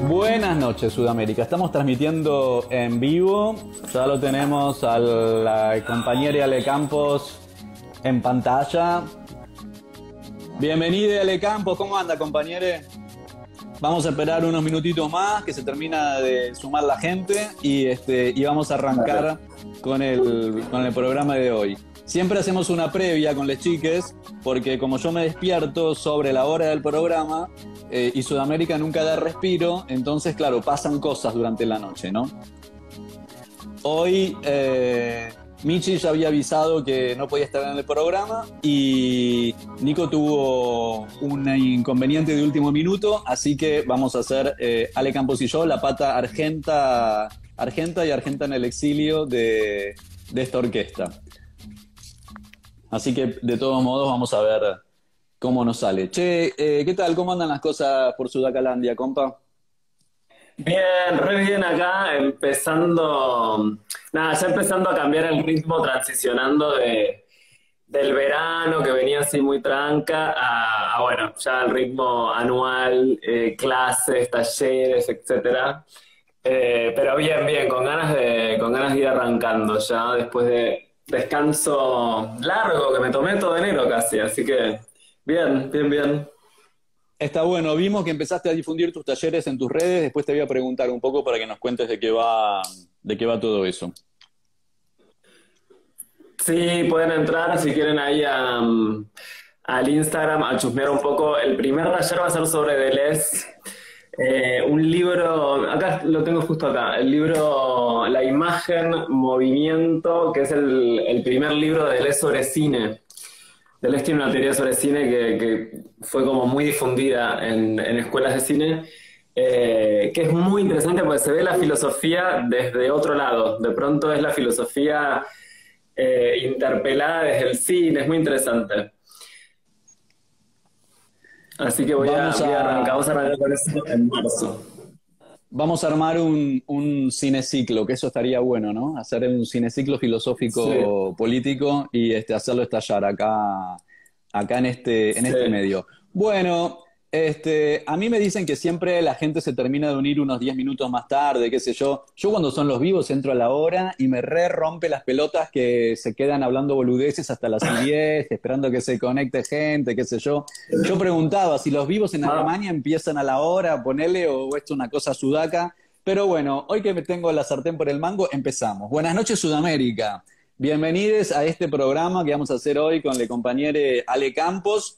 Buenas noches, Sudamérica. Estamos transmitiendo en vivo. Ya lo tenemos a la compañera Ale Campos en pantalla. Bienvenida, Ale Campos. ¿Cómo anda, compañere? Vamos a esperar unos minutitos más que se termina de sumar la gente y vamos a arrancar con el programa de hoy. Siempre hacemos una previa con las chiques, porque como yo me despierto sobre la hora del programa y Sudamérica nunca da respiro, entonces, claro, pasan cosas durante la noche, ¿no? Hoy Michi ya había avisado que no podía estar en el programa y Nico tuvo un inconveniente de último minuto, así que vamos a hacer Ale Campos y yo la pata argenta y argenta en el exilio de esta orquesta. Así que, de todos modos, vamos a ver cómo nos sale. Che, ¿qué tal? ¿Cómo andan las cosas por Sudacalandia, compa? Bien, re bien acá, ya empezando a cambiar el ritmo, transicionando del verano que venía así muy tranca bueno, ya el ritmo anual, clases, talleres, etcétera. Pero bien, con ganas de ir arrancando ya después de descanso largo que me tomé todo enero casi, así que bien. Está bueno, vimos que empezaste a difundir tus talleres en tus redes, después te voy a preguntar un poco para que nos cuentes de qué va todo eso. Sí, pueden entrar si quieren ahí al Instagram a chusmear un poco. El primer taller va a ser sobre Deleuze. Un libro, acá lo tengo justo acá, el libro La imagen, movimiento, que es el primer libro de Deleuze sobre cine. Deleuze tiene una teoría sobre cine que fue como muy difundida en escuelas de cine, que es muy interesante porque se ve la filosofía desde otro lado. De pronto es la filosofía interpelada desde el cine, es muy interesante. Así que vamos a arrancar con eso en marzo. Vamos a armar un cineciclo, que eso estaría bueno, ¿no? Hacer un cineciclo Sí, filosófico político y hacerlo estallar acá en este sí. medio. Bueno, a mí me dicen que siempre la gente se termina de unir unos 10 minutos más tarde, qué sé yo. Yo cuando son los vivos entro a la hora y me re rompe las pelotas que se quedan hablando boludeces hasta las 10, esperando que se conecte gente, qué sé yo. Yo preguntaba si los vivos en Ah, Alemania empiezan a la hora, ponele, o esto es una cosa sudaca. Pero bueno, hoy que me tengo la sartén por el mango, empezamos. Buenas noches, Sudamérica. Bienvenidos a este programa que vamos a hacer hoy con la compañera Ale Campos.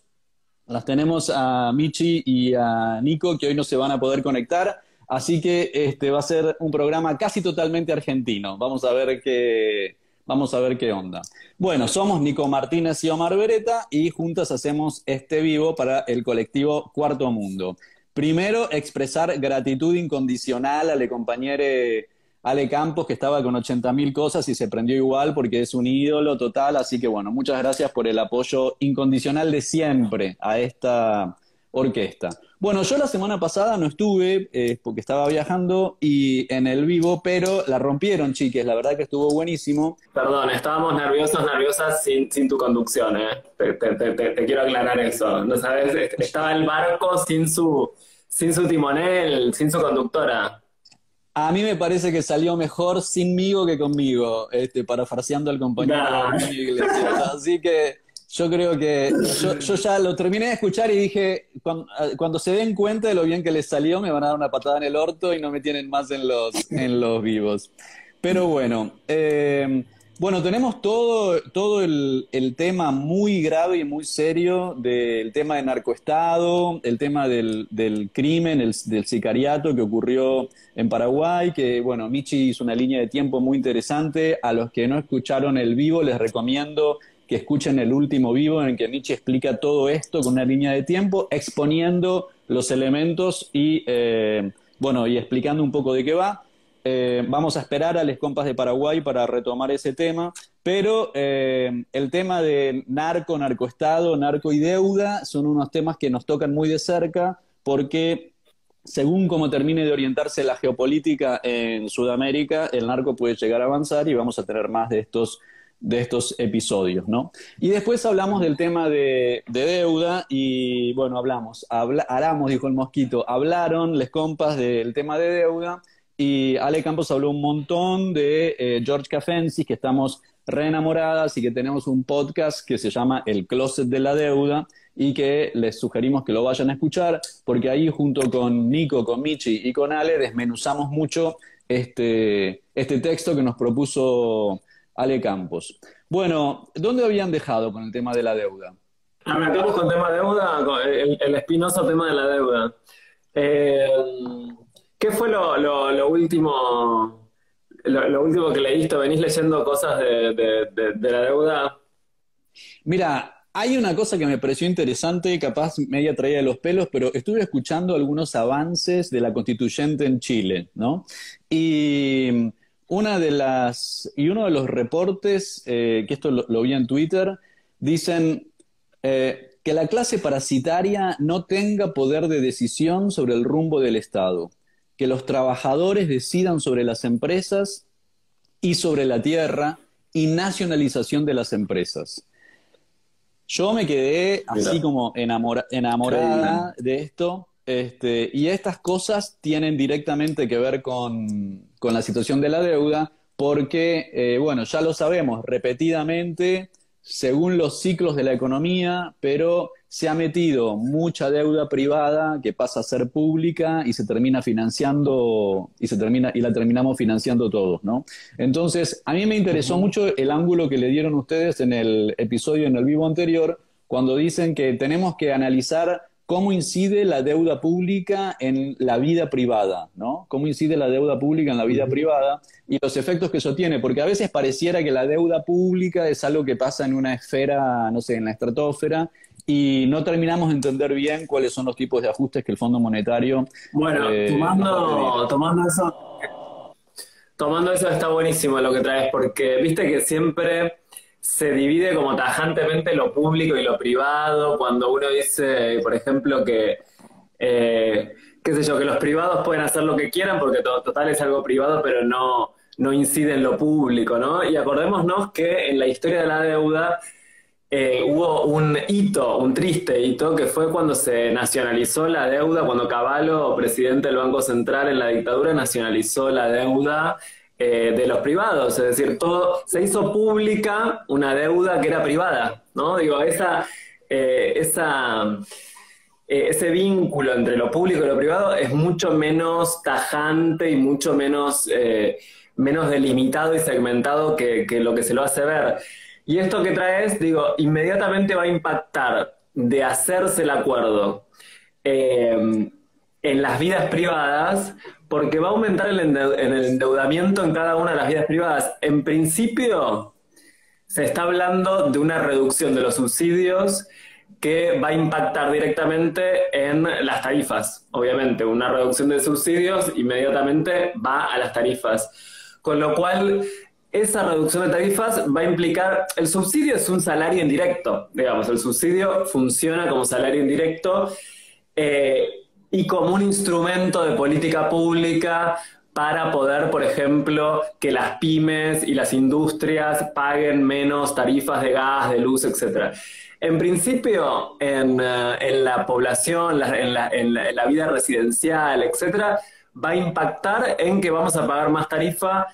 Las tenemos a Michi y a Nico, que hoy no se van a poder conectar, así que va a ser un programa casi totalmente argentino. Vamos a ver qué onda. Bueno, somos Nico Martínez y Omar Beretta y juntas hacemos este vivo para el colectivo Cuarto Mundo. Primero, expresar gratitud incondicional a la compañera Ale Campos, que estaba con 80.000 cosas y se prendió igual porque es un ídolo total. Así que bueno, muchas gracias por el apoyo incondicional de siempre a esta orquesta. Bueno, yo la semana pasada no estuve porque estaba viajando y en el vivo, pero la rompieron, chiques. La verdad que estuvo buenísimo. perdón, estábamos nerviosas sin tu conducción, ¿eh? Te quiero aclarar eso. ¿No sabes? Estaba el barco sin su timonel, sin su conductora. A mí me parece que salió mejor sinmigo que conmigo, parafraseando al compañero Nah. Julio Iglesias. Así que yo creo que yo ya lo terminé de escuchar y dije, cuando se den cuenta de lo bien que les salió, me van a dar una patada en el orto y no me tienen más en los vivos. Pero bueno, bueno, tenemos todo el tema muy grave y muy serio del tema de narcoestado, el tema del crimen, del sicariato que ocurrió en Paraguay, que bueno, Michi hizo una línea de tiempo muy interesante. A los que no escucharon el vivo les recomiendo que escuchen el último vivo en el que Michi explica todo esto con una línea de tiempo, exponiendo los elementos y, bueno, y explicando un poco de qué va. vamos a esperar a los compas de Paraguay para retomar ese tema, pero el tema de narcoestado, narco y deuda son unos temas que nos tocan muy de cerca porque según cómo termine de orientarse la geopolítica en Sudamérica, el narco puede llegar a avanzar y vamos a tener más de estos episodios, ¿no? Y después hablamos del tema de deuda y, bueno, hablamos, dijo el Mosquito, hablaron les compas del tema de deuda y Ale Campos habló un montón de George Cafensis, que estamos re enamoradas y que tenemos un podcast que se llama El Closet de la Deuda y que les sugerimos que lo vayan a escuchar porque ahí junto con Nico, con Michi y con Ale desmenuzamos mucho este texto que nos propuso Ale Campos. Bueno, ¿dónde habían dejado con el tema de la deuda? Arrancamos con tema de deuda, con el espinoso tema de la deuda. ¿Qué fue lo último que leíste? ¿Venís leyendo cosas de la deuda? Mira, hay una cosa que me pareció interesante, capaz media traída de los pelos, pero estuve escuchando algunos avances de la constituyente en Chile, ¿no? Y uno de los reportes, que esto lo vi en Twitter, dicen que la clase parasitaria no tenga poder de decisión sobre el rumbo del Estado, que los trabajadores decidan sobre las empresas y sobre la tierra y nacionalización de las empresas. Yo me quedé así como enamorada de esto, y estas cosas tienen directamente que ver con la situación de la deuda, porque, bueno, ya lo sabemos repetidamente, según los ciclos de la economía, pero se ha metido mucha deuda privada que pasa a ser pública y se termina financiando, y la terminamos financiando todos, ¿no? Entonces, a mí me interesó mucho el ángulo que le dieron ustedes en el episodio, en el vivo anterior, cuando dicen que tenemos que analizar cómo incide la deuda pública en la vida privada, ¿no? Cómo incide la deuda pública en la vida privada y los efectos que eso tiene, porque a veces pareciera que la deuda pública es algo que pasa en una esfera, no sé, en la estratosfera, y no terminamos de entender bien cuáles son los tipos de ajustes que el Fondo Monetario... Bueno, tomando eso está buenísimo lo que traes, porque viste que siempre se divide como tajantemente lo público y lo privado, cuando uno dice, por ejemplo, que, qué sé yo, que los privados pueden hacer lo que quieran porque total es algo privado, pero no incide en lo público, ¿no? Y acordémonos que en la historia de la deuda hubo un triste hito, que fue cuando se nacionalizó la deuda, cuando Cavallo, presidente del Banco Central en la dictadura, nacionalizó la deuda de los privados, es decir, todo se hizo pública una deuda que era privada, ¿no? Digo, ese vínculo entre lo público y lo privado es mucho menos tajante y mucho menos delimitado y segmentado que lo que se lo hace ver. Y esto que traes, digo, inmediatamente va a impactar de hacerse el acuerdo en las vidas privadas, porque va a aumentar el endeudamiento en cada una de las vidas privadas. En principio, se está hablando de una reducción de los subsidios que va a impactar directamente en las tarifas. Obviamente, una reducción de subsidios inmediatamente va a las tarifas. Con lo cual, esa reducción de tarifas va a implicar... El subsidio es un salario indirecto, digamos. El subsidio funciona como salario indirecto y como un instrumento de política pública para poder, por ejemplo, que las pymes y las industrias paguen menos tarifas de gas, de luz, etc. En principio, en la población, en la vida residencial, etc., va a impactar en que vamos a pagar más tarifa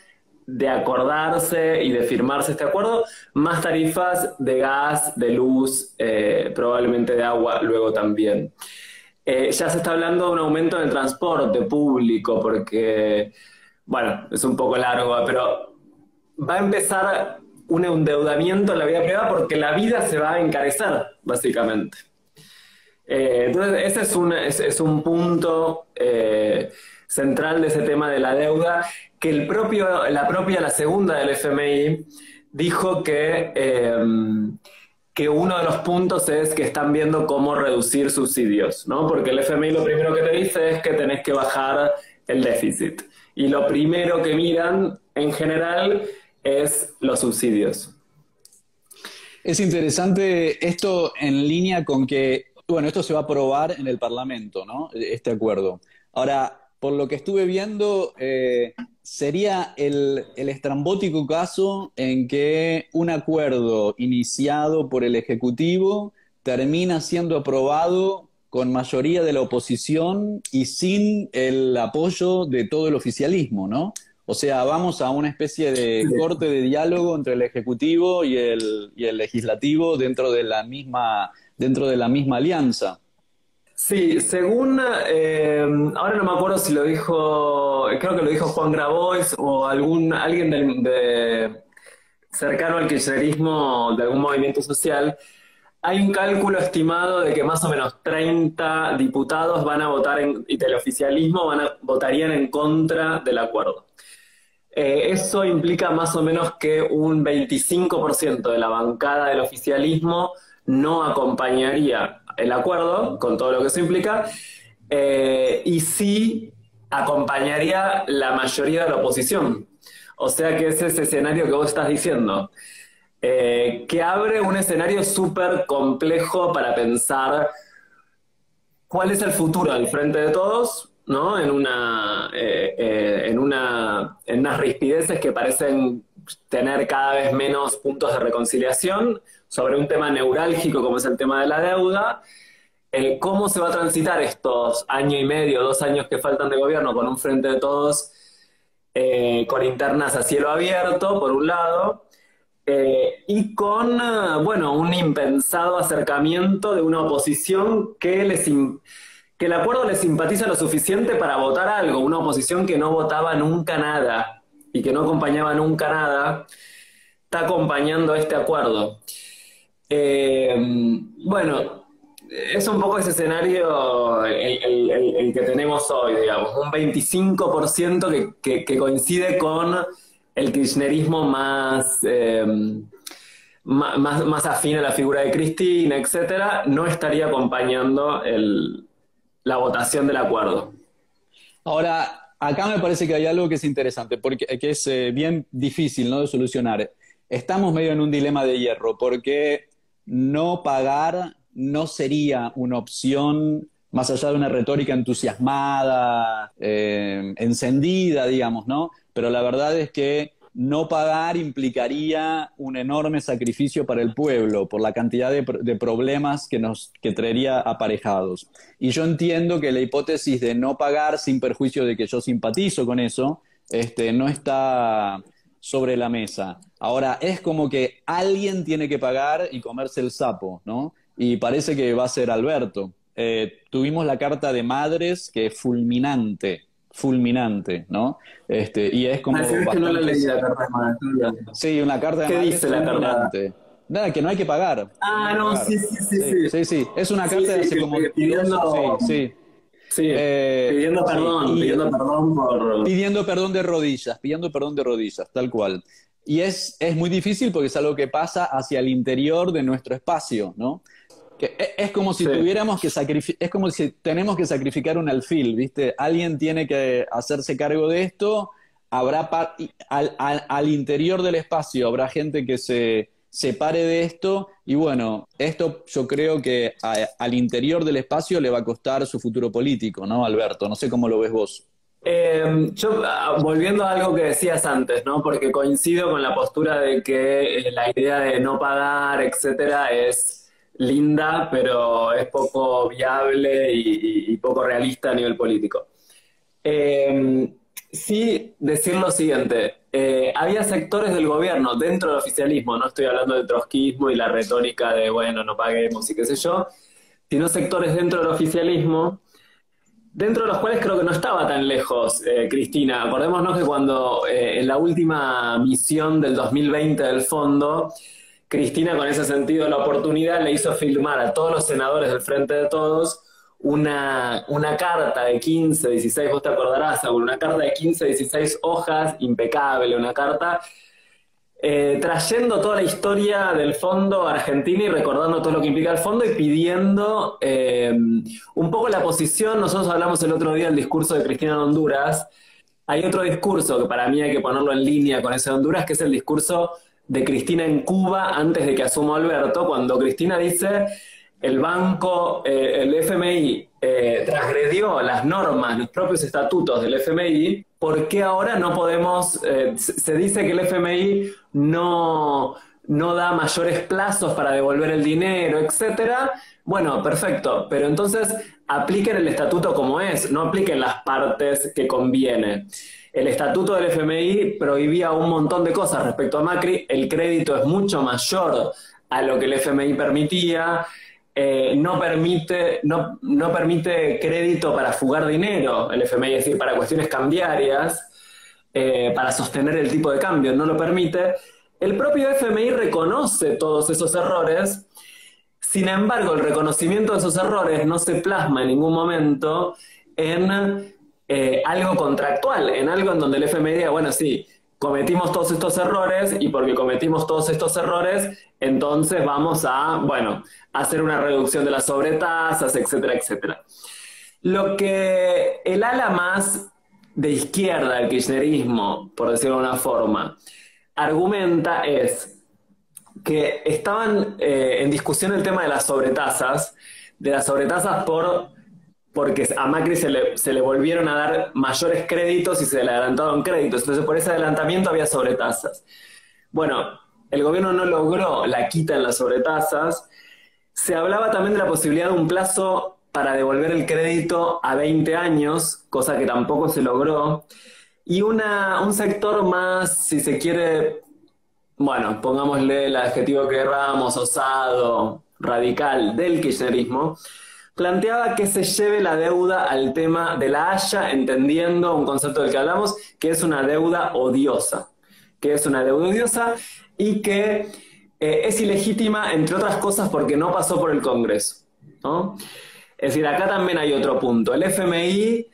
de acordarse y de firmarse este acuerdo, más tarifas de gas, de luz, probablemente de agua luego también. Ya se está hablando de un aumento en el transporte público porque, bueno, es un poco largo, pero va a empezar un endeudamiento en la vida privada porque la vida se va a encarecer, básicamente. Entonces, ese es un punto central de ese tema de la deuda, que la segunda del FMI dijo que uno de los puntos es que están viendo cómo reducir subsidios, ¿no? Porque el FMI lo primero que te dice es que tenés que bajar el déficit. y lo primero que miran en general es los subsidios. Es interesante esto en línea con que, bueno, esto se va a aprobar en el Parlamento, ¿no? Este acuerdo. Ahora, por lo que estuve viendo, sería el estrambótico caso en que un acuerdo iniciado por el Ejecutivo termina siendo aprobado con mayoría de la oposición y sin el apoyo de todo el oficialismo, ¿no? O sea, vamos a una especie de corte de diálogo entre el Ejecutivo y el Legislativo dentro de la misma alianza. Sí, según, ahora no me acuerdo si lo dijo, creo que lo dijo Juan Grabois o alguien cercano al kirchnerismo de algún movimiento social. Hay un cálculo estimado de que más o menos 30 diputados van a votar y del oficialismo votarían en contra del acuerdo. Eso implica más o menos que un 25% de la bancada del oficialismo no acompañaría el acuerdo, con todo lo que eso implica, y sí acompañaría la mayoría de la oposición. O sea que es ese escenario que vos estás diciendo, que abre un escenario súper complejo para pensar cuál es el futuro del Frente de Todos, ¿no? En unas rispideces que parecen tener cada vez menos puntos de reconciliación sobre un tema neurálgico como es el tema de la deuda. ¿Cómo se va a transitar estos año y medio, 2 años que faltan de gobierno con un Frente de Todos con internas a cielo abierto, por un lado, y con, bueno, un impensado acercamiento de una oposición que el acuerdo les simpatiza lo suficiente para votar algo, una oposición que no votaba nunca nada y que no acompañaba nunca nada, está acompañando este acuerdo. Bueno, es un poco ese escenario el que tenemos hoy, digamos, un 25% que coincide con el kirchnerismo más afín a la figura de Cristina, etcétera, no estaría acompañando la votación del acuerdo. Ahora, acá me parece que hay algo que es interesante, porque que es bien difícil, ¿no?, de solucionar. Estamos medio en un dilema de hierro, porque no pagar no sería una opción más allá de una retórica entusiasmada, encendida, digamos, ¿no? Pero la verdad es que no pagar implicaría un enorme sacrificio para el pueblo por la cantidad de problemas que traería aparejados. Y yo entiendo que la hipótesis de no pagar, sin perjuicio de que yo simpatizo con eso, no está sobre la mesa. Ahora, es como que alguien tiene que pagar y comerse el sapo, ¿no? Y parece que va a ser Alberto. Tuvimos la carta de Madres, que es fulminante, ¿no? Y es como es que no la leí la carta de Madres. Sí, una carta de ¿Qué Madres dice la carta? Nada, que no hay que pagar. Ah, no, pagar. Sí. Sí. Es una carta de hace como... Pidiendo... Sí. Pidiendo perdón, pidiendo perdón por... Pidiendo perdón de rodillas, tal cual. Y es muy difícil porque es algo que pasa hacia el interior de nuestro espacio, ¿no? Que es como si tuviéramos que es como si tenemos que sacrificar un alfil, ¿viste? Alguien tiene que hacerse cargo de esto, habrá al interior del espacio habrá gente que se separe de esto, y bueno, esto yo creo que al interior del espacio le va a costar su futuro político, ¿no, Alberto? No sé cómo lo ves vos. Yo, volviendo a algo que decías antes, ¿no? Porque coincido con la postura de que la idea de no pagar, etcétera, es linda, pero es poco viable y poco realista a nivel político. Sí, decir lo siguiente, había sectores del gobierno dentro del oficialismo, no estoy hablando del trotskismo y la retórica de, bueno, no paguemos y qué sé yo, sino sectores dentro del oficialismo, dentro de los cuales creo que no estaba tan lejos Cristina. Acordémonos que cuando en la última misión del 2020 del fondo, Cristina, con ese sentido de la oportunidad, le hizo firmar a todos los senadores del Frente de Todos una carta de 15, 16, vos te acordarás, Saúl, una carta de 15, 16 hojas, impecable, una carta trayendo toda la historia del fondo a Argentina y recordando todo lo que implica el fondo y pidiendo un poco la posición. Nosotros hablamos el otro día del discurso de Cristina en Honduras. hay otro discurso que para mí hay que ponerlo en línea con ese de Honduras, que es el discurso de Cristina en Cuba antes de que asuma Alberto, cuando Cristina dice el banco, el FMI transgredió las normas, los propios estatutos del FMI, ¿por qué ahora no podemos, se dice que el FMI no da mayores plazos para devolver el dinero, etcétera? Bueno, perfecto, pero entonces apliquen el estatuto como es, no apliquen las partes que conviene. El estatuto del FMI prohibía un montón de cosas respecto a Macri, el crédito es mucho mayor a lo que el FMI permitía, no permite crédito para fugar dinero, el FMI, es decir, para cuestiones cambiarias, para sostener el tipo de cambio, no lo permite. El propio FMI reconoce todos esos errores. Sin embargo, el reconocimiento de esos errores no se plasma en ningún momento en algo contractual, en algo en donde el FMI diga, bueno, sí, cometimos todos estos errores y porque cometimos todos estos errores, entonces vamos a, bueno, hacer una reducción de las sobretasas, etcétera, etcétera. Lo que el ala más de izquierda del kirchnerismo, por decirlo de una forma, argumenta es que estaban en discusión el tema de las sobretasas porque a Macri se le volvieron a dar mayores créditos y se le adelantaron créditos. Entonces, por ese adelantamiento había sobretasas. Bueno, el gobierno no logró la quita en las sobretasas. Se hablaba también de la posibilidad de un plazo para devolver el crédito a 20 años, cosa que tampoco se logró. Y un sector más, si se quiere, bueno, pongámosle el adjetivo que queramos, osado, radical, del kirchnerismo, planteaba que se lleve la deuda al tema de la Haya, entendiendo un concepto del que hablamos, que es una deuda odiosa. Y que es ilegítima, entre otras cosas, porque no pasó por el Congreso, ¿no? Es decir, acá también hay otro punto. El FMI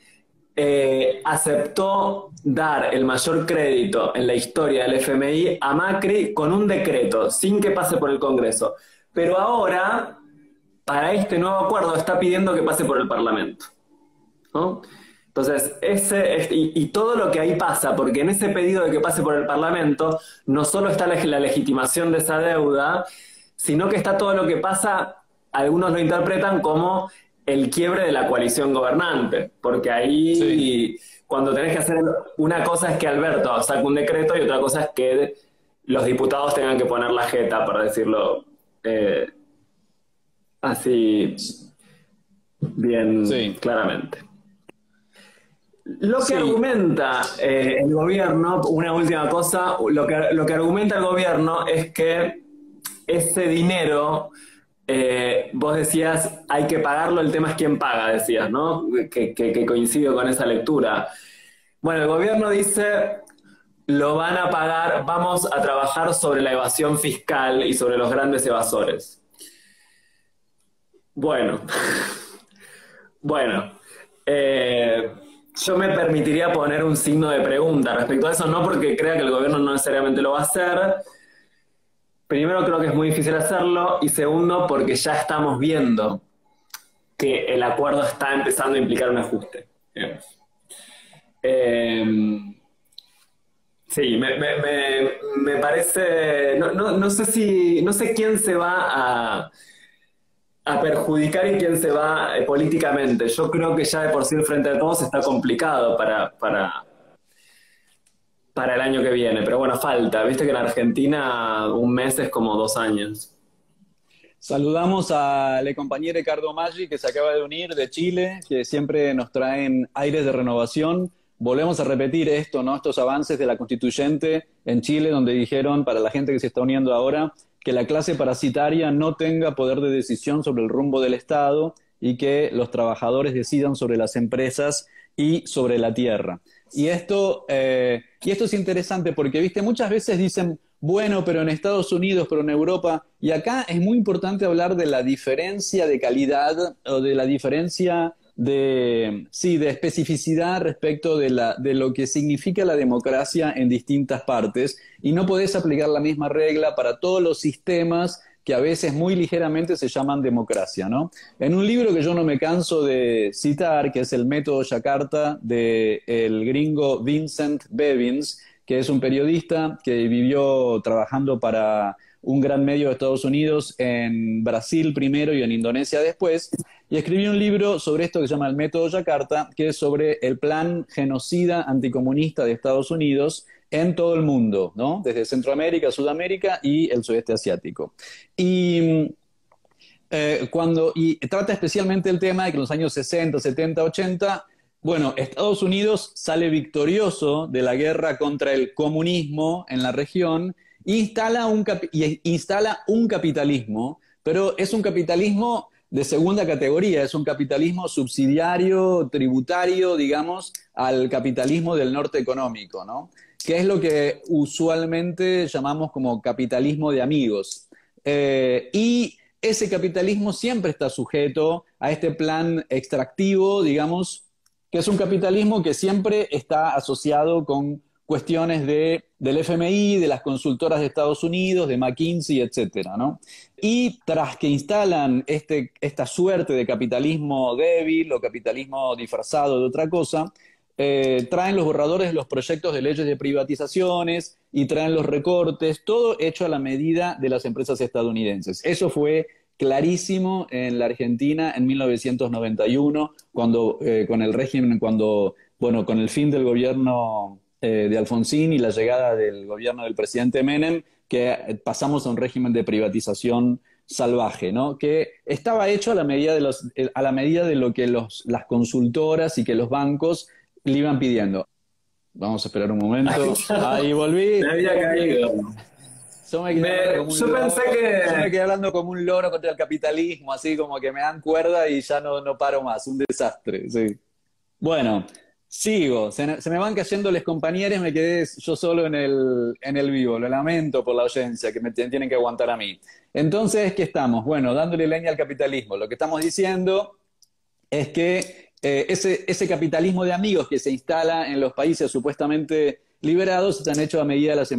aceptó dar el mayor crédito en la historia del FMI a Macri con un decreto, sin que pase por el Congreso. Pero ahora, para este nuevo acuerdo, está pidiendo que pase por el Parlamento, ¿no? Entonces, y todo lo que ahí pasa, porque en ese pedido de que pase por el Parlamento, no solo está la legitimación de esa deuda, sino que está todo lo que pasa, algunos lo interpretan como el quiebre de la coalición gobernante, porque ahí sí, cuando tenés que hacer una cosa es que Alberto saque un decreto y otra cosa es que los diputados tengan que poner la jeta, para decirlo así bien claramente. Lo que argumenta el gobierno, una última cosa, lo que argumenta el gobierno es que ese dinero, vos decías, hay que pagarlo, el tema es quién paga, decías, ¿no? Que coincido con esa lectura. Bueno, el gobierno dice, lo van a pagar, vamos a trabajar sobre la evasión fiscal y sobre los grandes evasores. Bueno, yo me permitiría poner un signo de pregunta respecto a eso, no porque crea que el gobierno no necesariamente lo va a hacer. Primero, creo que es muy difícil hacerlo, y segundo, porque ya estamos viendo que el acuerdo está empezando a implicar un ajuste. Sí, me parece, no sé quién se va a perjudicar y quién se va políticamente. Yo creo que ya de por sí el Frente de Todos está complicado para el año que viene, pero bueno, falta. Viste que en Argentina un mes es como 2 años. Saludamos a la compañera Ricardo Maggi, que se acaba de unir de Chile, que siempre nos traen aires de renovación. Volvemos a repetir esto, ¿no? Estos avances de la constituyente en Chile, donde dijeron, para la gente que se está uniendo ahora, que la clase parasitaria no tenga poder de decisión sobre el rumbo del Estado y que los trabajadores decidan sobre las empresas y sobre la tierra. Y esto es interesante porque, viste, muchas veces dicen, bueno, pero en Estados Unidos, pero en Europa, y acá es muy importante hablar de la diferencia de calidad o de la diferencia de especificidad respecto de lo que significa la democracia en distintas partes, y no podés aplicar la misma regla para todos los sistemas que a veces muy ligeramente se llaman democracia, ¿no? En un libro que yo no me canso de citar, que es El método Yakarta, del gringo Vincent Bevins, que es un periodista que vivió trabajando para un gran medio de Estados Unidos en Brasil primero y en Indonesia después, y escribió un libro sobre esto que se llama El método Yakarta, que es sobre el plan genocida anticomunista de Estados Unidos en todo el mundo, ¿no? Desde Centroamérica, Sudamérica y el sudeste asiático. Y y trata especialmente el tema de que en los años 60, 70, 80, bueno, Estados Unidos sale victorioso de la guerra contra el comunismo en la región e instala un capitalismo, pero es un capitalismo de segunda categoría, es un capitalismo subsidiario, tributario, digamos, al capitalismo del norte económico, ¿no? Que es lo que usualmente llamamos como capitalismo de amigos. Y ese capitalismo siempre está sujeto a este plan extractivo, digamos, que es un capitalismo que siempre está asociado con cuestiones del FMI, de las consultoras de Estados Unidos, de McKinsey, etcétera, ¿no? Y tras que instalan esta suerte de capitalismo débil o capitalismo disfrazado de otra cosa, traen los borradores de los proyectos de leyes de privatizaciones y traen los recortes, todo hecho a la medida de las empresas estadounidenses. Eso fue clarísimo en la Argentina en 1991, cuando, con el régimen, bueno, con el fin del gobierno de Alfonsín y la llegada del gobierno del presidente Menem, que pasamos a un régimen de privatización salvaje, ¿no? Que estaba hecho a la medida de lo que las consultoras y que los bancos le iban pidiendo. Vamos a esperar un momento. Ahí volví. Me había caído. Yo me quedé hablando como un loro contra el capitalismo, así como que me dan cuerda y ya no paro más. Un desastre, sí. Bueno, sigo. Se me van cayendo los compañeros, me quedé yo solo en el vivo. Lo lamento por la audiencia, que me tienen que aguantar a mí. Entonces, ¿qué estamos? Bueno, dándole leña al capitalismo. Lo que estamos diciendo es que ese capitalismo de amigos que se instala en los países supuestamente liberados están hechos a medida de las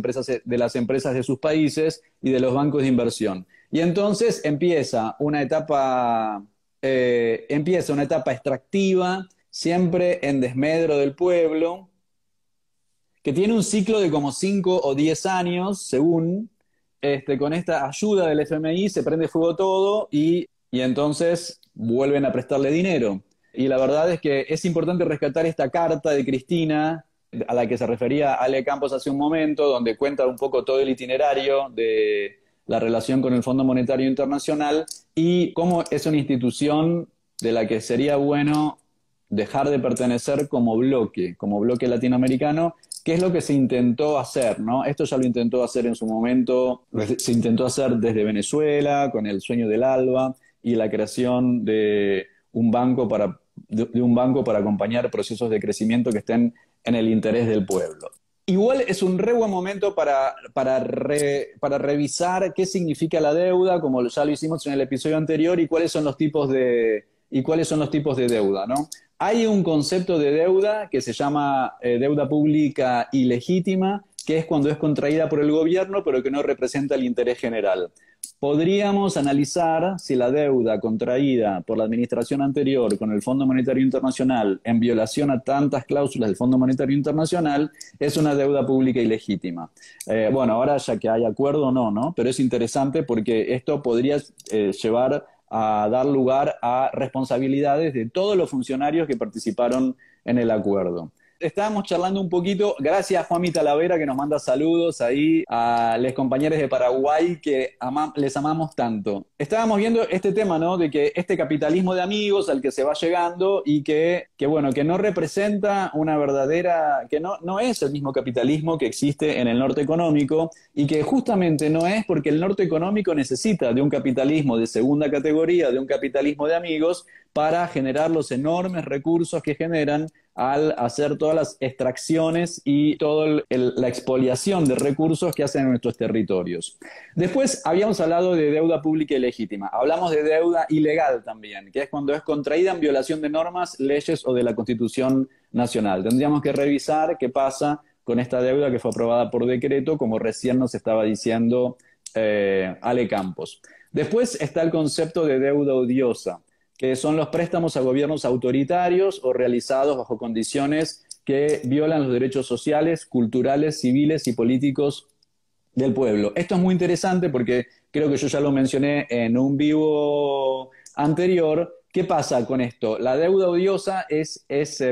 empresas de sus países y de los bancos de inversión. Y entonces empieza una etapa extractiva, siempre en desmedro del pueblo, que tiene un ciclo de como 5 o 10 años, según, con esta ayuda del FMI se prende fuego todo y entonces vuelven a prestarle dinero. Y la verdad es que es importante rescatar esta carta de Cristina, a la que se refería Ale Campos hace un momento, donde cuenta un poco todo el itinerario de la relación con el Fondo Monetario Internacional y cómo es una institución de la que sería bueno dejar de pertenecer como bloque latinoamericano, que es lo que se intentó hacer, ¿no? Esto ya lo intentó hacer en su momento, se intentó hacer desde Venezuela, con el sueño del ALBA y la creación de un banco para acompañar procesos de crecimiento que estén en el interés del pueblo. Igual es un re buen momento para revisar qué significa la deuda, como ya lo hicimos en el episodio anterior, y cuáles son los tipos de deuda, ¿no? Hay un concepto de deuda que se llama deuda pública ilegítima, que es cuando es contraída por el gobierno, pero que no representa el interés general. Podríamos analizar si la deuda contraída por la administración anterior con el Fondo Monetario Internacional en violación a tantas cláusulas del Fondo Monetario Internacional es una deuda pública ilegítima. Bueno, ahora ya que hay acuerdo, no, pero es interesante porque esto podría llevar a dar lugar a responsabilidades de todos los funcionarios que participaron en el acuerdo. Estábamos charlando un poquito, gracias a Juanmi Talavera que nos manda saludos ahí a los compañeros de Paraguay que les amamos tanto. Estábamos viendo este tema, ¿no? De que este capitalismo de amigos al que se va llegando y que no representa una verdadera, que no es el mismo capitalismo que existe en el norte económico y que justamente no es porque el norte económico necesita de un capitalismo de segunda categoría, de un capitalismo de amigos para generar los enormes recursos que generan al hacer todas las extracciones y toda la expoliación de recursos que hacen en nuestros territorios. Después habíamos hablado de deuda pública ilegítima. Hablamos de deuda ilegal también, que es cuando es contraída en violación de normas, leyes o de la Constitución Nacional. Tendríamos que revisar qué pasa con esta deuda que fue aprobada por decreto, como recién nos estaba diciendo Ale Campos. Después está el concepto de deuda odiosa, que son los préstamos a gobiernos autoritarios o realizados bajo condiciones que violan los derechos sociales, culturales, civiles y políticos del pueblo. Esto es muy interesante porque creo que yo ya lo mencioné en un vivo anterior. ¿Qué pasa con esto? La deuda odiosa es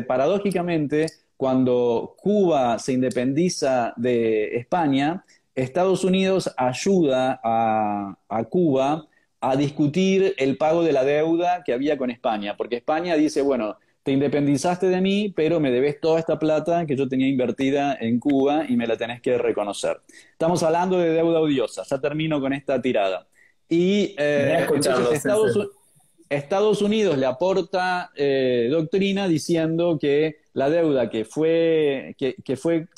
paradójicamente, cuando Cuba se independiza de España, Estados Unidos ayuda a Cuba a discutir el pago de la deuda que había con España, porque España dice, bueno, te independizaste de mí, pero me debes toda esta plata que yo tenía invertida en Cuba y me la tenés que reconocer. Estamos hablando de deuda odiosa, ya termino con esta tirada. Y entonces Sí, sí. Estados Unidos le aporta doctrina diciendo que la deuda que fue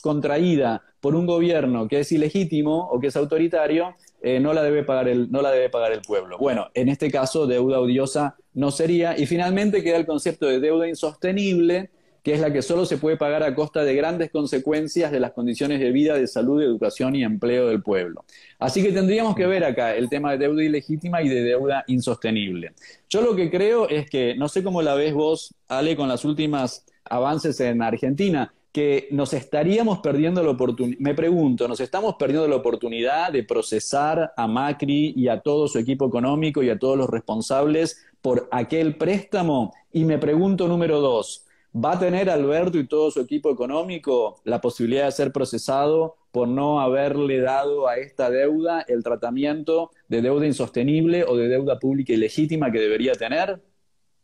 contraída por un gobierno que es ilegítimo o que es autoritario, no la debe pagar el pueblo. Bueno, en este caso, deuda odiosa no sería. Y finalmente queda el concepto de deuda insostenible, que es la que solo se puede pagar a costa de grandes consecuencias de las condiciones de vida, de salud, de educación y empleo del pueblo. Así que tendríamos que ver acá el tema de deuda ilegítima y de deuda insostenible. Yo lo que creo es que, no sé cómo la ves vos, Ale, con los últimos avances en Argentina, que nos estaríamos perdiendo la oportunidad, me pregunto, ¿nos estamos perdiendo la oportunidad de procesar a Macri y a todo su equipo económico y a todos los responsables por aquel préstamo? Y me pregunto, número dos, ¿va a tener Alberto y todo su equipo económico la posibilidad de ser procesado por no haberle dado a esta deuda el tratamiento de deuda insostenible o de deuda pública ilegítima que debería tener?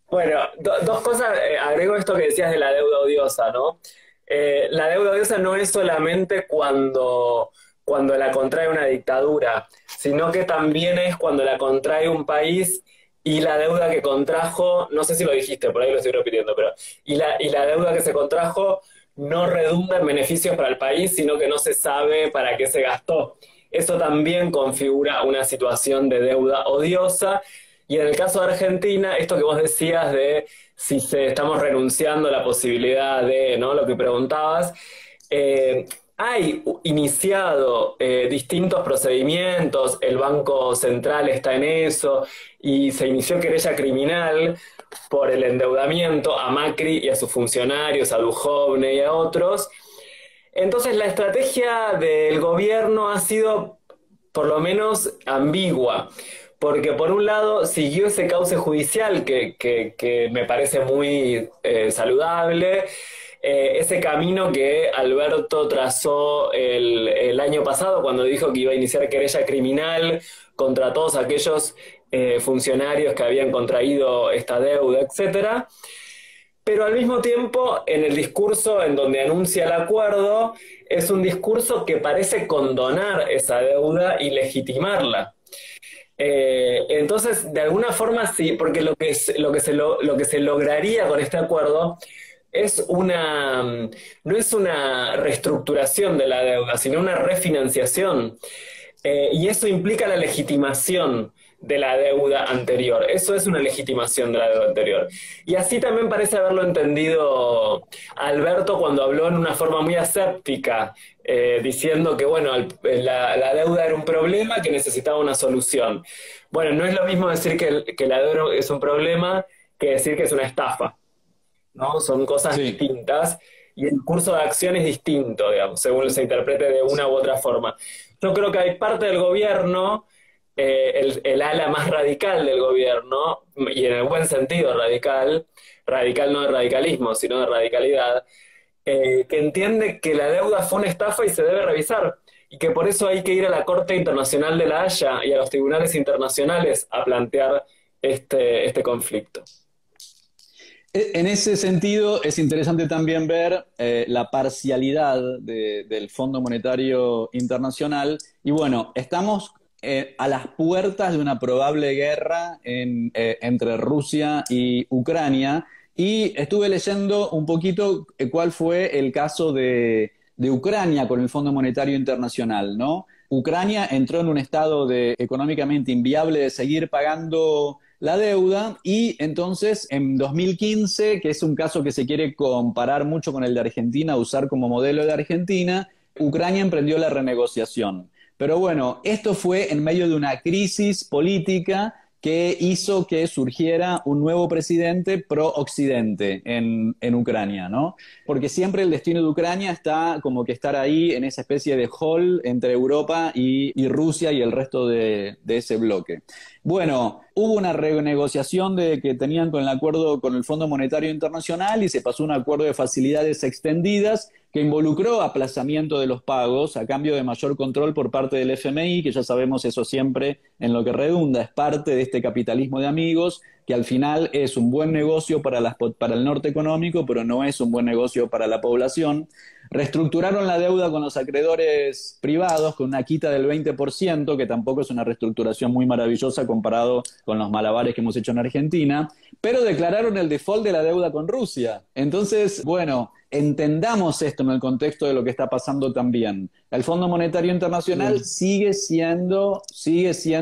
Bueno, dos cosas, agrego esto que decías de la deuda odiosa, ¿no? La deuda odiosa no es solamente cuando la contrae una dictadura, sino que también es cuando la contrae un país y la deuda que contrajo, no sé si lo dijiste, por ahí lo estoy repitiendo, pero y la deuda que se contrajo no redunda en beneficios para el país, sino que no se sabe para qué se gastó. Eso también configura una situación de deuda odiosa. Y en el caso de Argentina, esto que vos decías de si estamos renunciando a la posibilidad de, ¿no? Lo que preguntabas, hay iniciado distintos procedimientos, el Banco Central está en eso, y se inició querella criminal por el endeudamiento a Macri y a sus funcionarios, a Duhovne y a otros. Entonces la estrategia del gobierno ha sido por lo menos ambigua, porque por un lado siguió ese cauce judicial que me parece muy saludable, ese camino que Alberto trazó el año pasado cuando dijo que iba a iniciar querella criminal contra todos aquellos funcionarios que habían contraído esta deuda, etcétera. Pero al mismo tiempo, en el discurso en donde anuncia el acuerdo, es un discurso que parece condonar esa deuda y legitimarla. Entonces, de alguna forma sí, porque lo que se lograría con este acuerdo no es una reestructuración de la deuda, sino una refinanciación. Y eso implica la legitimación de la deuda anterior. Eso es una legitimación de la deuda anterior. Y así también parece haberlo entendido Alberto cuando habló en una forma muy aséptica, diciendo que bueno, la deuda era un problema que necesitaba una solución. Bueno, no es lo mismo decir que la deuda es un problema que decir que es una estafa, ¿no? Son cosas Sí. distintas y el curso de acción es distinto, digamos, según se interprete de una u otra forma. Yo creo que hay parte del gobierno, el ala más radical del gobierno, y en el buen sentido radical, radical no de radicalismo, sino de radicalidad, que entiende que la deuda fue una estafa y se debe revisar, y que por eso hay que ir a la Corte Internacional de la Haya y a los tribunales internacionales a plantear este conflicto. En ese sentido, es interesante también ver la parcialidad del Fondo Monetario Internacional. Y bueno, estamos a las puertas de una probable guerra entre Rusia y Ucrania. Y estuve leyendo un poquito cuál fue el caso de Ucrania con el Fondo Monetario Internacional, ¿no? Ucrania entró en un estado económicamente inviable de seguir pagando la deuda y entonces en 2015, que es un caso que se quiere comparar mucho con el de Argentina, usar como modelo de Argentina, Ucrania emprendió la renegociación. Pero bueno, esto fue en medio de una crisis política que hizo que surgiera un nuevo presidente pro-occidente en Ucrania, ¿no? Porque siempre el destino de Ucrania está como que estar ahí en esa especie de hall entre Europa y Rusia y el resto de ese bloque. Bueno, hubo una renegociación que tenían con el acuerdo con el Fondo Monetario Internacional y se pasó un acuerdo de facilidades extendidas que involucró aplazamiento de los pagos a cambio de mayor control por parte del FMI, que ya sabemos eso siempre en lo que redunda, es parte de este capitalismo de amigos, que al final es un buen negocio para el norte económico, pero no es un buen negocio para la población. Reestructuraron la deuda con los acreedores privados con una quita del 20%, que tampoco es una reestructuración muy maravillosa comparado con los malabares que hemos hecho en Argentina, pero declararon el default de la deuda con Rusia. Entonces, bueno, entendamos esto en el contexto de lo que está pasando también. El Fondo Monetario Internacional sigue siendo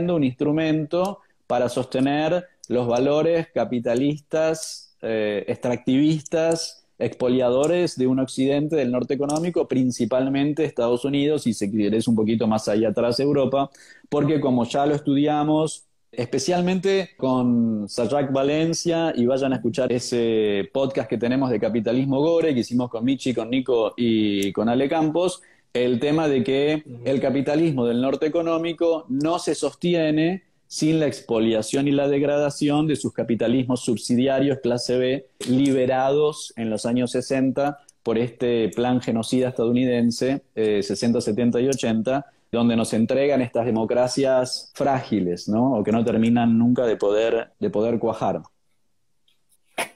un instrumento para sostener los valores capitalistas, extractivistas, expoliadores de un occidente del norte económico, principalmente Estados Unidos y si querés un poquito más allá atrás Europa, porque como ya lo estudiamos, especialmente con Sajak Valencia, y vayan a escuchar ese podcast que tenemos de Capitalismo Gore, que hicimos con Michi, con Nico y con Ale Campos, el tema de que el capitalismo del norte económico no se sostiene sin la expoliación y la degradación de sus capitalismos subsidiarios clase B, liberados en los años 60 por este plan genocida estadounidense, 60, 70 y 80, donde nos entregan estas democracias frágiles, ¿no? O que no terminan nunca de poder cuajar.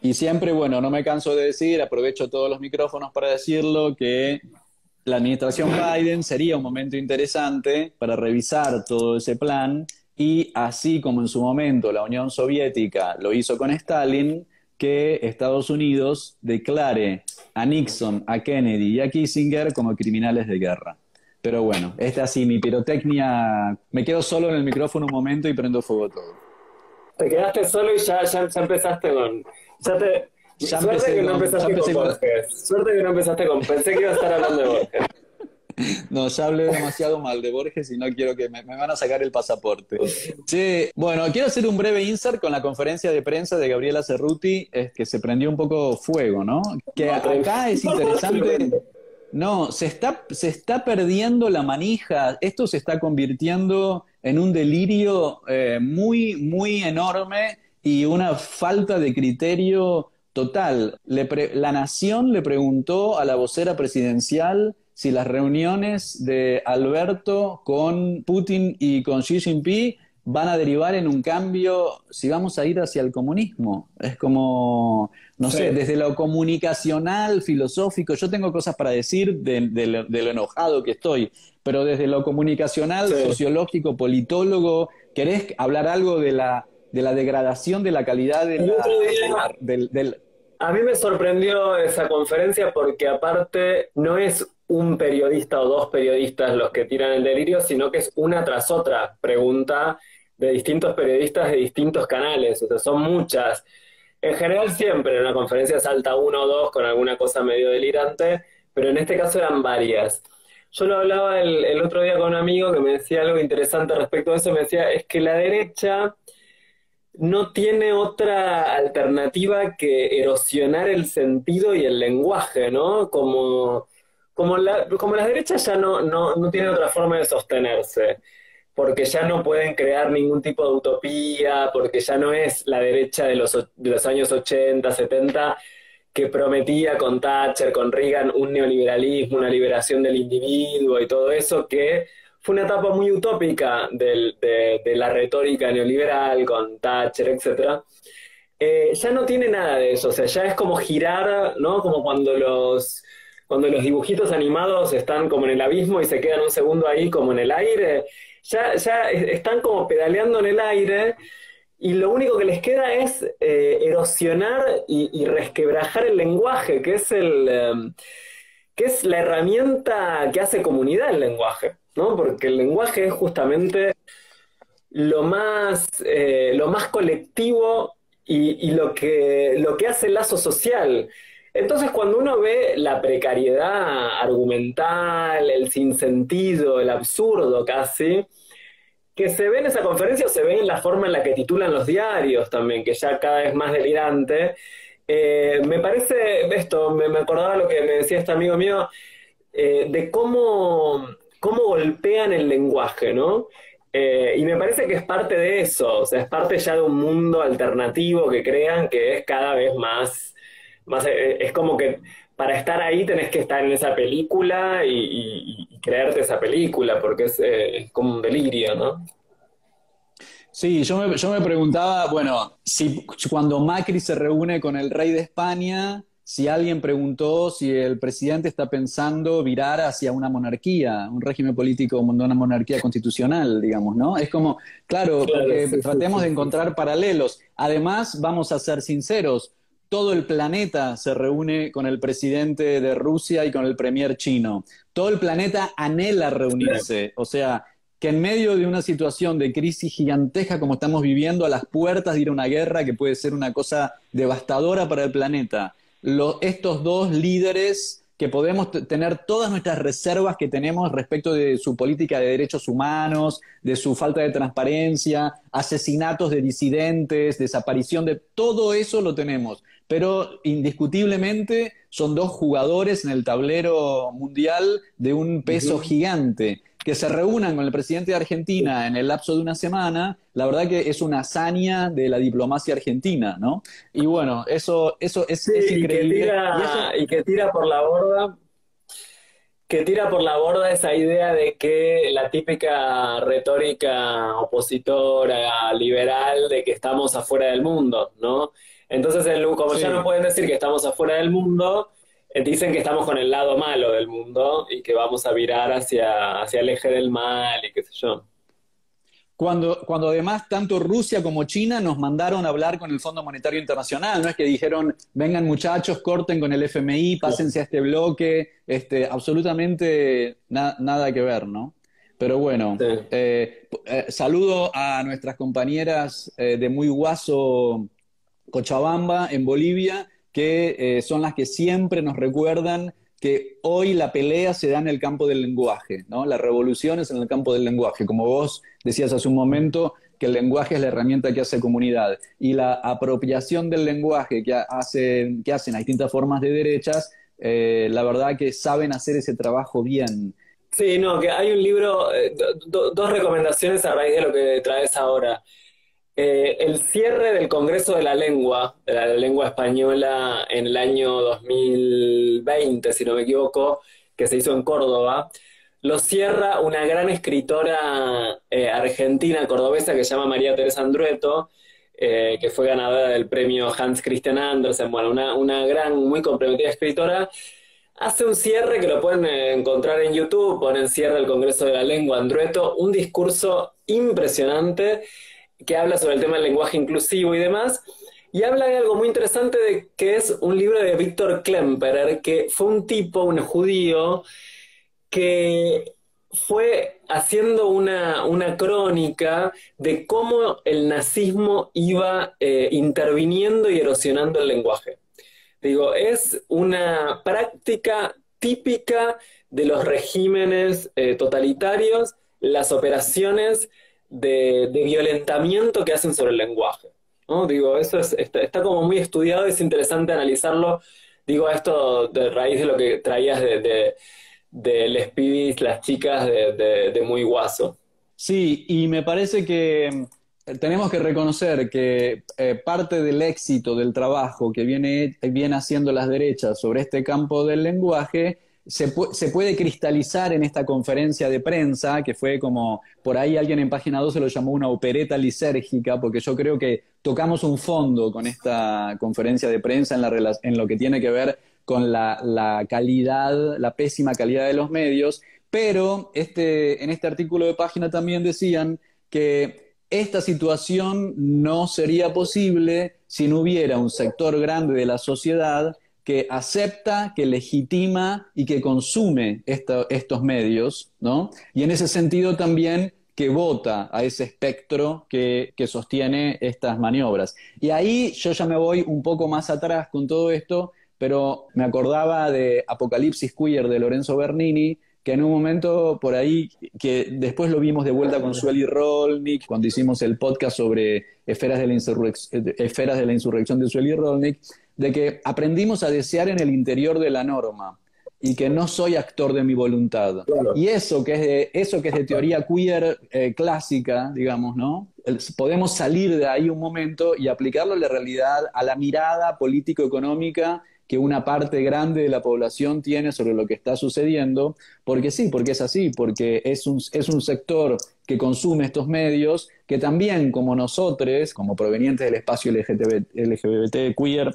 Y siempre, bueno, no me canso de decir, aprovecho todos los micrófonos para decirlo, que la administración Biden sería un momento interesante para revisar todo ese plan y así como en su momento la Unión Soviética lo hizo con Stalin, que Estados Unidos declare a Nixon, a Kennedy y a Kissinger como criminales de guerra. Pero bueno, así mi pirotecnia, me quedo solo en el micrófono un momento y prendo fuego todo. Te quedaste solo y ya empezaste con... Suerte que no empezaste con Borges. Suerte que no empezaste con... Pensé que iba a estar hablando de Borges. No, ya hablé demasiado mal de Borges y no quiero que me van a sacar el pasaporte. Sí, bueno, quiero hacer un breve insert con la conferencia de prensa de Gabriela Cerruti, que se prendió un poco fuego, ¿no? Que acá es interesante... No, se está perdiendo la manija, esto se está convirtiendo en un delirio muy, muy enorme y una falta de criterio total. La Nación le preguntó a la vocera presidencial si las reuniones de Alberto con Putin y con Xi Jinping van a derivar en un cambio, si vamos a ir hacia el comunismo. Es como, no sé, desde lo comunicacional, filosófico, yo tengo cosas para decir de lo enojado que estoy, pero desde lo comunicacional, sociológico, politólogo, ¿querés hablar algo de la degradación de la calidad A mí me sorprendió esa conferencia porque aparte no es un periodista o dos periodistas los que tiran el delirio, sino que es una tras otra pregunta de distintos periodistas de distintos canales, o sea, son muchas. En general siempre en una conferencia salta uno o dos con alguna cosa medio delirante, pero en este caso eran varias. Yo lo hablaba el otro día con un amigo que me decía algo interesante respecto a eso, me decía, es que la derecha no tiene otra alternativa que erosionar el sentido y el lenguaje, ¿no? Como las derechas ya no tienen otra forma de sostenerse, porque ya no pueden crear ningún tipo de utopía, porque ya no es la derecha de los años 80, 70, que prometía con Thatcher, con Reagan, un neoliberalismo, una liberación del individuo y todo eso, que fue una etapa muy utópica de la retórica neoliberal, con Thatcher, etc. Ya no tiene nada de eso, o sea, ya es como girar, ¿no? Como cuando los dibujitos animados están como en el abismo y se quedan un segundo ahí como en el aire, ya están como pedaleando en el aire y lo único que les queda es erosionar y resquebrajar el lenguaje, que es la herramienta que hace comunidad el lenguaje, ¿no? Porque el lenguaje es justamente lo más colectivo y lo que hace el lazo social. Entonces, cuando uno ve la precariedad argumental, el sinsentido, el absurdo casi, que se ve en esa conferencia o se ve en la forma en la que titulan los diarios también, que ya cada vez más delirante, me parece esto, me acordaba lo que me decía este amigo mío, de cómo golpean el lenguaje, ¿no? Y me parece que es parte de eso, o sea, es parte ya de un mundo alternativo que crean que es cada vez es como que para estar ahí tenés que estar en esa película y creerte esa película, porque es como un delirio, ¿no? Sí, yo me preguntaba, bueno, si cuando Macri se reúne con el rey de España, si alguien preguntó si el presidente está pensando virar hacia una monarquía, un régimen político, una monarquía constitucional, digamos, ¿no? Es como, claro, Claro, porque sí, sí, tratemos sí, de sí. encontrar paralelos. Además, vamos a ser sinceros, todo el planeta se reúne con el presidente de Rusia y con el premier chino. Todo el planeta anhela reunirse, o sea que en medio de una situación de crisis gigantesca como estamos viviendo, a las puertas de ir a una guerra que puede ser una cosa devastadora para el planeta, estos dos líderes que podemos tener todas nuestras reservas que tenemos respecto de su política de derechos humanos, de su falta de transparencia, asesinatos de disidentes, desaparición de todo eso lo tenemos. Pero indiscutiblemente son dos jugadores en el tablero mundial de un peso Ujú. gigante que se reúnan con el presidente de Argentina en el lapso de una semana, la verdad que es una hazaña de la diplomacia argentina, ¿no? Y bueno, eso Sí, es increíble. Y eso, y que tira por la borda esa idea de que la típica retórica opositora, liberal, de que estamos afuera del mundo, ¿no? Entonces, como ya no sí. pueden decir que estamos afuera del mundo, dicen que estamos con el lado malo del mundo y que vamos a virar hacia el eje del mal y qué sé yo. Cuando además tanto Rusia como China nos mandaron a hablar con el Fondo Monetario Internacional, no es que dijeron, vengan muchachos, corten con el FMI, pásense a este bloque, absolutamente nada que ver, ¿no? Pero bueno, Sí. saludo a nuestras compañeras de Muy Guaso, Cochabamba, en Bolivia, que son las que siempre nos recuerdan que hoy la pelea se da en el campo del lenguaje, ¿no? La revolución es en el campo del lenguaje. Como vos decías hace un momento, que el lenguaje es la herramienta que hace comunidad. Y la apropiación del lenguaje que hacen a distintas formas de derechas, la verdad que saben hacer ese trabajo bien. Sí, no, que hay un libro, dos recomendaciones a raíz de lo que traes ahora. El cierre del Congreso de la Lengua Española en el año 2020, si no me equivoco, que se hizo en Córdoba, lo cierra una gran escritora argentina, cordobesa, que se llama María Teresa Andrueto, que fue ganadora del premio Hans Christian Andersen, bueno, una gran, muy comprometida escritora. Hace un cierre que lo pueden encontrar en YouTube, ponen cierre del Congreso de la Lengua Andrueto, un discurso impresionante que habla sobre el tema del lenguaje inclusivo y demás, y habla de algo muy interesante de que es un libro de Víctor Klemperer, que fue un tipo, un judío, que fue haciendo una crónica de cómo el nazismo iba interviniendo y erosionando el lenguaje. Digo, es una práctica típica de los regímenes totalitarios, las operaciones de violentamiento que hacen sobre el lenguaje, ¿no? Digo, está como muy estudiado, es interesante analizarlo. Digo, esto de raíz de lo que traías de les pibis, las chicas de Muy Guaso. Sí, y me parece que tenemos que reconocer que parte del éxito del trabajo que viene haciendo las derechas sobre este campo del lenguaje se puede cristalizar en esta conferencia de prensa, que fue como, por ahí alguien en Página 12 lo llamó una opereta lisérgica, porque yo creo que tocamos un fondo con esta conferencia de prensa en lo que tiene que ver con la calidad, la pésima calidad de los medios, pero en este artículo de página también decían que esta situación no sería posible si no hubiera un sector grande de la sociedad que acepta, que legitima y que consume estos medios, ¿no? Y en ese sentido también que vota a ese espectro que sostiene estas maniobras. Y ahí yo ya me voy un poco más atrás con todo esto, pero me acordaba de Apocalipsis Queer de Lorenzo Bernini, que en un momento por ahí, que después lo vimos de vuelta con Sueli Rolnick, cuando hicimos el podcast sobre esferas de la insurrección de Sueli Rolnick, de que aprendimos a desear en el interior de la norma y que no soy actor de mi voluntad. Claro. Y eso que es de teoría queer clásica, digamos, ¿no? Podemos salir de ahí un momento y aplicarlo a la realidad, a la mirada político-económica que una parte grande de la población tiene sobre lo que está sucediendo, porque sí, porque es así, porque es un sector que consume estos medios, que también, como nosotros, como provenientes del espacio LGBT queer,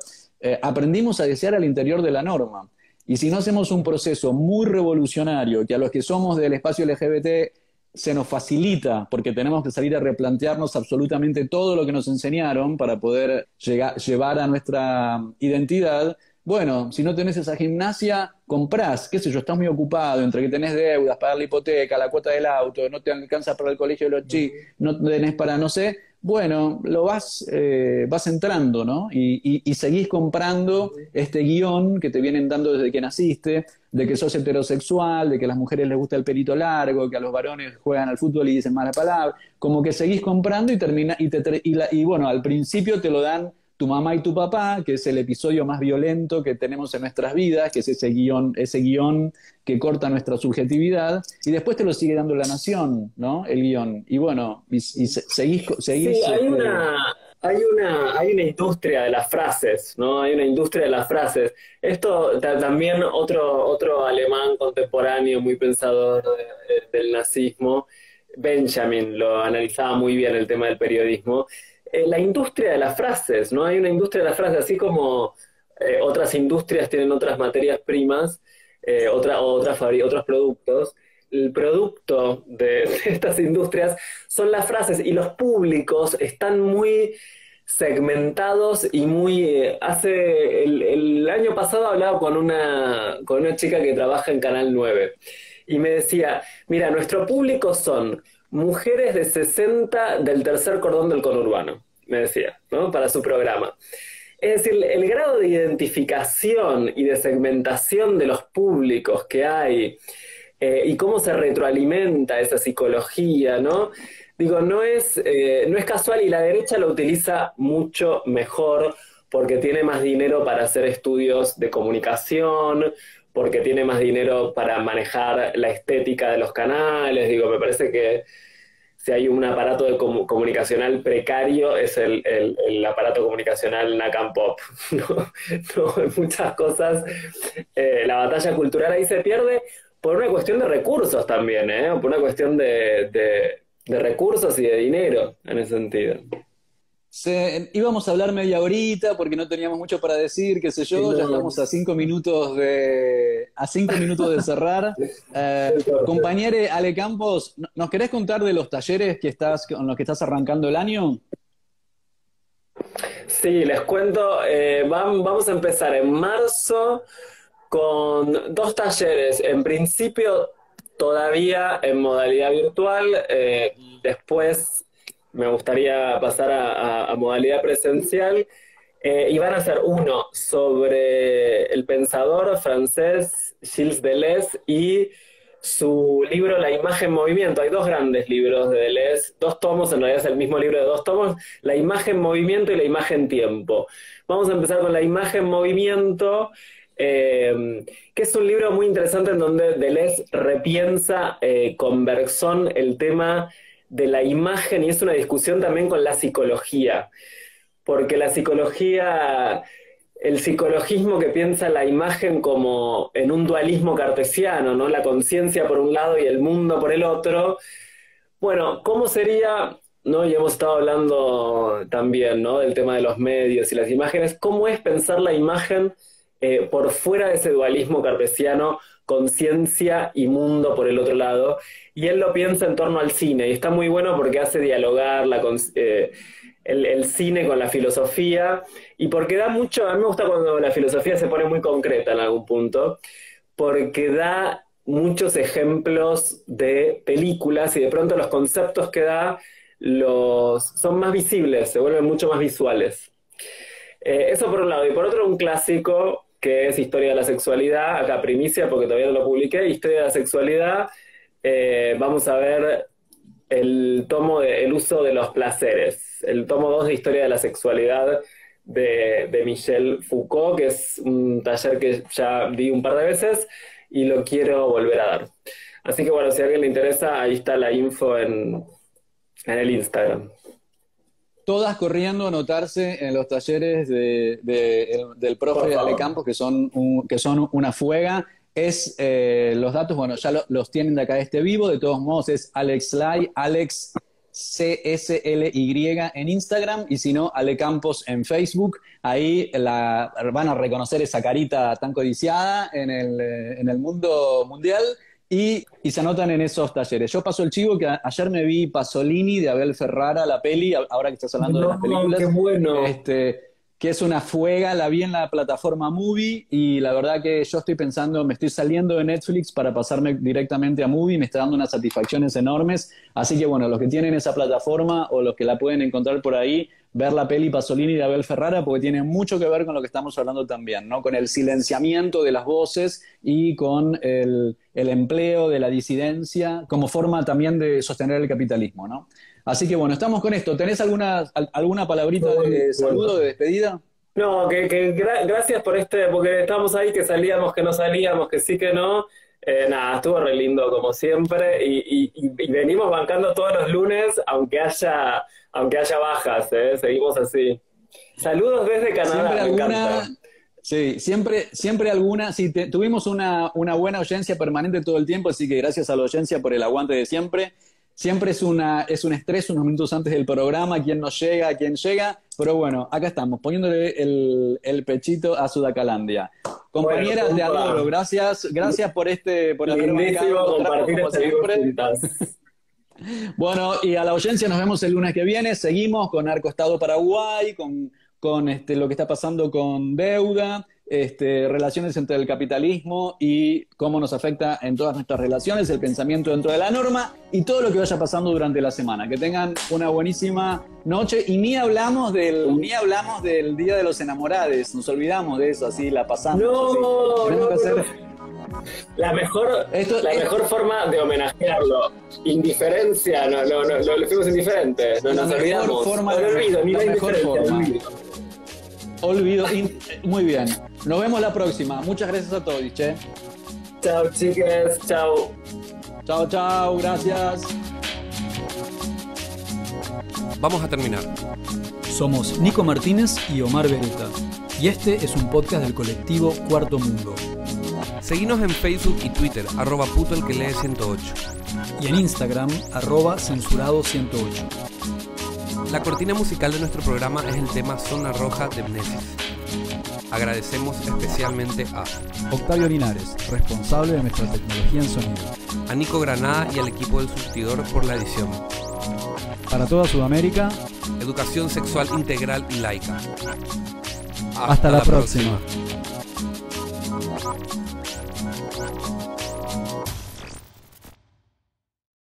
aprendimos a desear al interior de la norma. Y si no hacemos un proceso muy revolucionario, que a los que somos del espacio LGBT se nos facilita, porque tenemos que salir a replantearnos absolutamente todo lo que nos enseñaron para poder llevar a nuestra identidad. Bueno, si no tenés esa gimnasia, comprás, qué sé yo, estás muy ocupado, entre que tenés deudas, pagar la hipoteca, la cuota del auto, no te alcanza para el colegio de los chicos, no tenés para no sé, bueno, lo vas entrando, ¿no? Y seguís comprando este guión que te vienen dando desde que naciste, de que sos heterosexual, de que a las mujeres les gusta el pelito largo, que a los varones juegan al fútbol y dicen malas palabras, como que seguís comprando y bueno, al principio te lo dan tu mamá y tu papá, que es el episodio más violento que tenemos en nuestras vidas, que es ese guión que corta nuestra subjetividad, y después te lo sigue dando la nación, ¿no? El guión. Y bueno, seguís. Sí, hay una industria de las frases, ¿no? Hay una industria de las frases. Esto también otro alemán contemporáneo, muy pensador del nazismo, Benjamin, lo analizaba muy bien el tema del periodismo. La industria de las frases, ¿no? Hay una industria de las frases, así como otras industrias tienen otras materias primas, otros productos. El producto de estas industrias son las frases y los públicos están muy segmentados y el año pasado hablaba con una chica que trabaja en Canal 9 y me decía, mira, nuestro público son mujeres de 60 del tercer cordón del conurbano, me decía, ¿no? Para su programa. Es decir, el grado de identificación y de segmentación de los públicos que hay y cómo se retroalimenta esa psicología, ¿no? Digo, no es casual y la derecha lo utiliza mucho mejor porque tiene más dinero para hacer estudios de comunicación, porque tiene más dinero para manejar la estética de los canales. Digo, me parece que si hay un aparato comunicacional precario es el aparato comunicacional Nakam Pop, ¿no? No, en muchas cosas la batalla cultural ahí se pierde por una cuestión de recursos también, por una cuestión de recursos y de dinero en ese sentido. Íbamos a hablar media horita porque no teníamos mucho para decir, qué sé yo, ya estamos a 5 minutos de cerrar. Compañere Ale Campos, ¿nos querés contar de los talleres con los que estás arrancando el año? Sí, les cuento, vamos a empezar en marzo con 2 talleres, en principio todavía en modalidad virtual, después me gustaría pasar a modalidad presencial, y van a ser uno sobre el pensador francés Gilles Deleuze y su libro La imagen en movimiento. Hay 2 grandes libros de Deleuze, 2 tomos, en realidad es el mismo libro de 2 tomos, La imagen en movimiento y La imagen en tiempo. Vamos a empezar con La imagen en movimiento, que es un libro muy interesante en donde Deleuze repiensa con Bergson el tema de la imagen, y es una discusión también con la psicología, porque la psicología, el psicologismo que piensa la imagen como en un dualismo cartesiano, ¿no? La conciencia por un lado y el mundo por el otro. Bueno, ¿cómo sería, ¿no? Y hemos estado hablando también, ¿no? Del tema de los medios y las imágenes. ¿Cómo es pensar la imagen por fuera de ese dualismo cartesiano, conciencia y mundo por el otro lado? Y él lo piensa en torno al cine, y está muy bueno porque hace dialogar el cine con la filosofía, y porque da mucho, a mí me gusta cuando la filosofía se pone muy concreta en algún punto, porque da muchos ejemplos de películas y de pronto los conceptos que da son más visibles, se vuelven mucho más visuales. Eso por un lado. Y por otro, un clásico que es Historia de la Sexualidad, acá primicia porque todavía no lo publiqué, Historia de la Sexualidad, vamos a ver el tomo de El uso de los placeres, el tomo 2 de Historia de la Sexualidad de Michel Foucault, que es un taller que ya di un par de veces y lo quiero volver a dar. Así que bueno, si a alguien le interesa, ahí está la info en el Instagram. Todas corriendo a anotarse en los talleres del profe Ale Campos, que son una fuega. Los datos, bueno, ya los tienen de acá de este vivo. De todos modos, es Alex Lai, Alex CSLY en Instagram, y si no, Ale Campos en Facebook. Ahí van a reconocer esa carita tan codiciada en el mundo mundial. Y se anotan en esos talleres. Yo paso el chivo que ayer me vi Pasolini de Abel Ferrara, la peli, ahora que estás hablando de las películas. ¡Qué bueno! Que es una fuega, la vi en la plataforma Movie, y la verdad que yo estoy pensando, me estoy saliendo de Netflix para pasarme directamente a Movie, me está dando unas satisfacciones enormes. Así que bueno, los que tienen esa plataforma o los que la pueden encontrar por ahí, ver la peli Pasolini de Abel Ferrara, porque tiene mucho que ver con lo que estamos hablando también, ¿no? Con el silenciamiento de las voces y con el empleo de la disidencia como forma también de sostener el capitalismo, ¿no? Así que bueno, estamos con esto. ¿Tenés alguna palabrita de saludo, de despedida? No, gracias por porque estábamos ahí, que salíamos, que no salíamos, que sí, que no. Nada, estuvo re lindo como siempre y venimos bancando todos los lunes, aunque haya bajas, seguimos así. Saludos desde Canadá, me encanta. Sí, siempre alguna. Sí, tuvimos una buena audiencia permanente todo el tiempo, así que gracias a la audiencia por el aguante de siempre. Siempre es un estrés unos minutos antes del programa, quién nos llega, quién llega, pero bueno, acá estamos, poniéndole el pechito a Sudacalandia. Compañeras, bueno, te adoro, gracias por haber bancado, compartir siempre. Bueno, y a la audiencia nos vemos el lunes que viene, seguimos con Narco-Estado Paraguay, con lo que está pasando con deuda, relaciones entre el capitalismo y cómo nos afecta en todas nuestras relaciones, el pensamiento dentro de la norma y todo lo que vaya pasando durante la semana. Que tengan una buenísima noche y ni hablamos del Día de los Enamorados, nos olvidamos de eso, así la pasamos. La mejor forma de homenajearlo, indiferencia, no le fuimos indiferentes, no nos olvidamos. Olvido. Muy bien. Nos vemos la próxima. Muchas gracias a todos, che. Chao, chiques. Chao. Chao. Gracias. Vamos a terminar. Somos Nico Martínez y Omar Beretta. Y este es un podcast del colectivo Cuarto Mundo. Seguinos en Facebook y Twitter, @putoelquelee108. Y en Instagram, @censurado108. La cortina musical de nuestro programa es el tema Zona Roja de Mnesis. Agradecemos especialmente a Octavio Linares, responsable de nuestra tecnología en sonido, a Nico Granada y al equipo del Surtidor por la edición. Para toda Sudamérica, educación sexual integral y laica. Hasta la próxima.